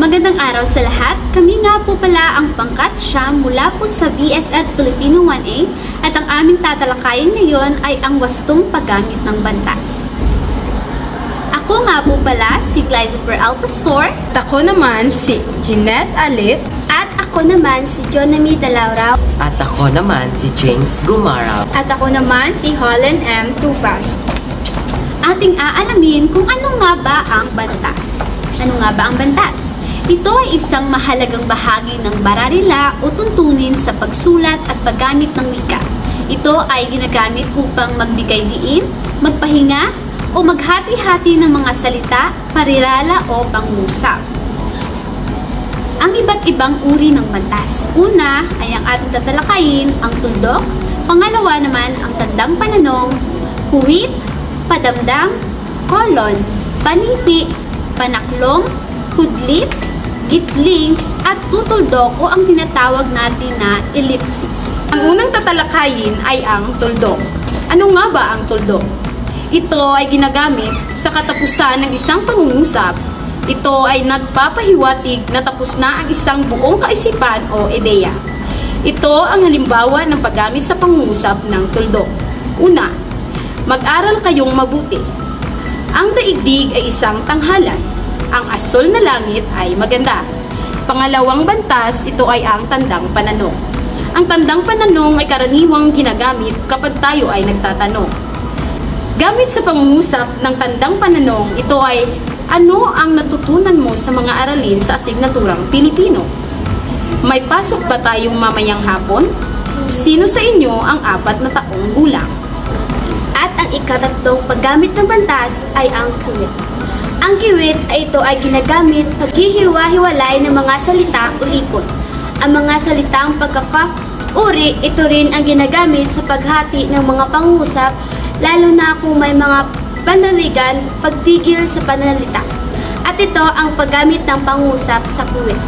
Magandang araw sa lahat. Kami nga po pala ang pangkat siyam mula po sa BSED Filipino 1A at ang aming tatalakayin ngayon ay ang wastong paggamit ng bantas. Ako nga po pala si Glyza Al Pastor. At ako naman si Jeanette Alit. At ako naman si Jonami Dalaurao. At ako naman si James Gumaraw. At ako naman si Holland M. Tupas. Ating aalamin kung ano nga ba ang bantas. Ano nga ba ang bantas? Ito ay isang mahalagang bahagi ng bararila o tuntunin sa pagsulat at paggamit ng wika. Ito ay ginagamit upang magbigay diin, magpahinga, o maghati-hati ng mga salita, parirala o pangusap. Ang iba't ibang uri ng bantas. Una ay ang ating tatalakayin, ang tuldok. Pangalawa naman ang tandang pananong, kuwit, padamdam, kolon, panipi, panaklong, kudlit, gitling, at tutuldok o ang tinatawag natin na ellipsis. Ang unang tatalakayin ay ang tuldok. Ano nga ba ang tuldok? Ito ay ginagamit sa katapusan ng isang pangungusap. Ito ay nagpapahiwatig na tapos na ang isang buong kaisipan o ideya. Ito ang halimbawa ng paggamit sa pangungusap ng tuldok. Una, mag-aral kayong mabuti. Ang daigdig ay isang tanghalan. Ang asol na langit ay maganda. Pangalawang bantas, ito ay ang tandang pananong. Ang tandang pananong ay karaniwang ginagamit kapag tayo ay nagtatanong. Gamit sa pangungusap ng tandang pananong, ito ay ano ang natutunan mo sa mga aralin sa asignaturang Pilipino? May pasok ba tayong mamayang hapon? Sino sa inyo ang 4 na taong gulang? At ang ikatatlong paggamit ng bantas ay ang kiwit. Ang kiwit ay ito ay ginagamit paghihiwa-hiwalay ng mga salita o lipot. Ang mga salitang pagkakauri, ito rin ang ginagamit sa paghati ng mga pangusap, lalo na kung may mga panaligan, pagtigil sa pananalita. At ito ang paggamit ng pangusap sa kiwit.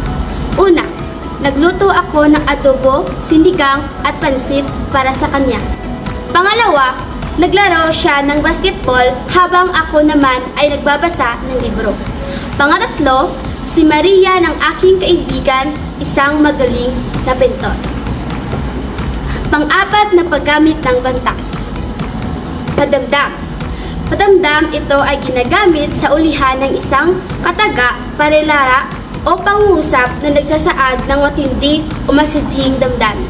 Una, nagluto ako ng adobo, sinigang at pansit para sa kanya. Pangalawa, naglaro siya ng basketball habang ako naman ay nagbabasa ng libro. Pangatatlo, si Maria ng aking kaibigan, isang magaling na pintor. Pang-apat na paggamit ng bantas. Padamdam. Padamdam, ito ay ginagamit sa ulihan ng isang kataga, parilara o pangusap na nagsasaad ng matindi o masidhing damdamin.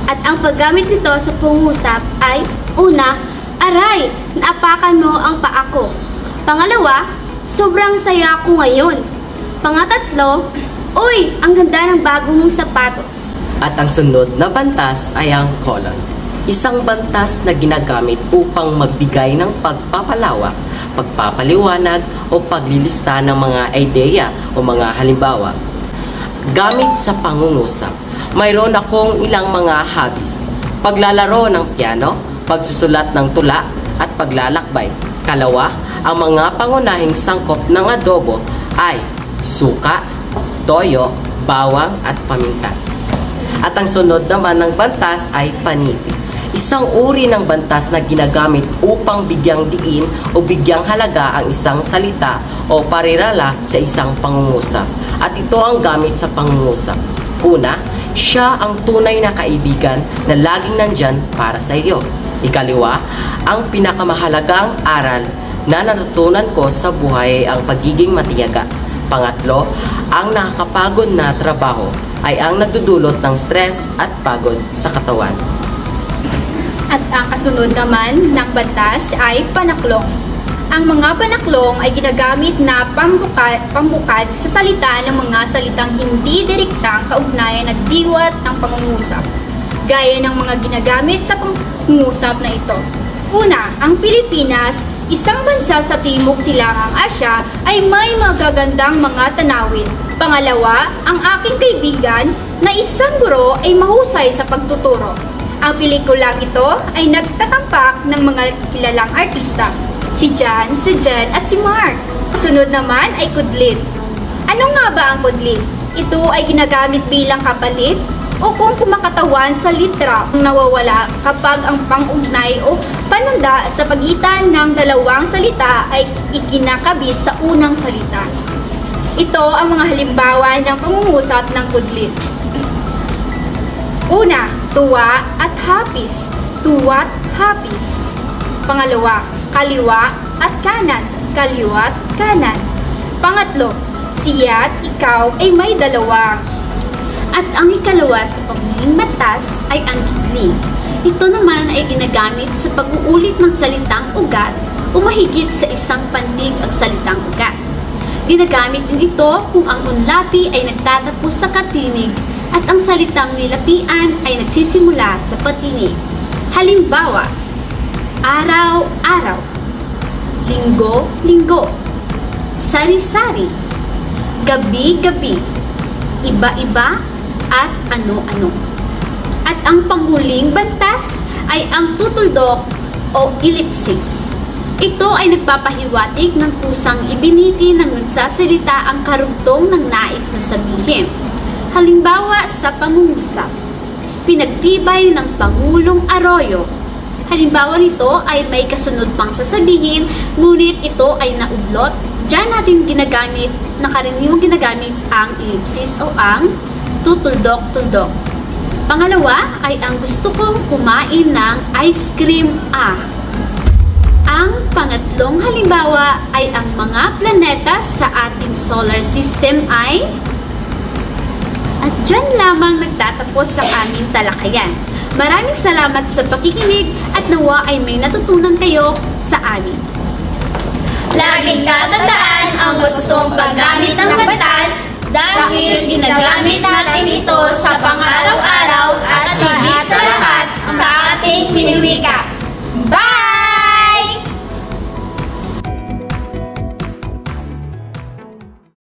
At ang paggamit nito sa pangusap ay una, aray, naapakan mo ang paa ko. Pangalawa, sobrang saya ko ngayon. Pangatatlo, uy, ang ganda ng bago mong sapatos. At ang sunod na bantas ay ang kolon. Isang bantas na ginagamit upang magbigay ng pagpapalawak, pagpapaliwanag o paglilista ng mga ideya o mga halimbawa. Gamit sa pangungusap, mayroon akong ilang mga hobbies. Paglalaro ng piano, pagsusulat ng tula at paglalakbay. Kalawa, ang mga pangunahing sangkop ng adobo ay suka, toyo, bawang at paminta. At ang sunod naman ng bantas ay panipi. Isang uri ng bantas na ginagamit upang bigyang diin o bigyang halaga ang isang salita o parirala sa isang pangungusap. At ito ang gamit sa pangungusap. Una, siya ang tunay na kaibigan na laging nandyan para sa iyo. Ikaliwa, ang pinakamahalagang aral na natutunan ko sa buhay ay ang pagiging matiyaga. Pangatlo, ang nakakapagod na trabaho ay ang nagdudulot ng stress at pagod sa katawan. At ang kasunod naman ng bantas ay panaklong. Ang mga panaklong ay ginagamit na pambukad sa salita ng mga salitang hindi direktang kaugnayan at diwat ng pangungusap, gaya ng mga ginagamit sa pangungusap na ito. Una, ang Pilipinas, isang bansa sa Timog Silangang Asya, ay may magagandang mga tanawin. Pangalawa, ang aking kaibigan na isang guro ay mahusay sa pagtuturo. Ang pelikulang ito ay nagtatampak ng mga kilalang artista, si John, si Jen at si Mark. Sunod naman ay kudlit. Ano nga ba ang kudlit? Ito ay ginagamit bilang kapalit o kung kumakatawan sa litra ang nawawala kapag ang pang-ugnay o pananda sa pagitan ng dalawang salita ay ikinakabit sa unang salita. Ito ang mga halimbawa ng pangungusap ng kudlit. Una, tuwa at hapis. Tuwa't hapis. Pangalawa, kaliwa at kanan. Kaliwa't kanan. Pangatlo, siya't ikaw ay may dalawa. At ang ikalawa sa panghuling batas ay ang gigli. Ito naman ay ginagamit sa pag-uulit ng salitang ugat o mahigit sa isang pantig ang salitang ugat. Ginagamit din ito kung ang unlapi ay nagtatapos sa katinig at ang salitang nilapian ay nagsisimula sa patinig. Halimbawa, araw-araw, linggo-linggo, sari-sari, gabi-gabi, iba-iba, at ano-ano. At ang panghuling bantas ay ang tutuldok o ellipsis. Ito ay nagpapahiwatig ng kusang ibiniti ng nagsasalita ang karugtong ng nais na sabihin. Halimbawa sa pangungusap, pinagtibay ng Pangulong Arroyo. Halimbawa nito ay may kasunod pang sasabihin, ngunit ito ay naudlot. Diyan natin ginagamit, nakaraniwang ginagamit ang ellipsis o ang tutuldok-tuldok. Pangalawa ay ang gusto kong kumain ng ice cream Ang pangatlong halimbawa ay ang mga planeta sa ating solar system ay... At dyan lamang nagtatapos sa aming talakayan. Maraming salamat sa pakikinig at nawa ay may natutunan kayo sa amin. Laging tatandaan ang gustong paggamit ng batas dahil ginagamit natin ito sa pang-araw-araw at higit sa lahat sa ating winiwika.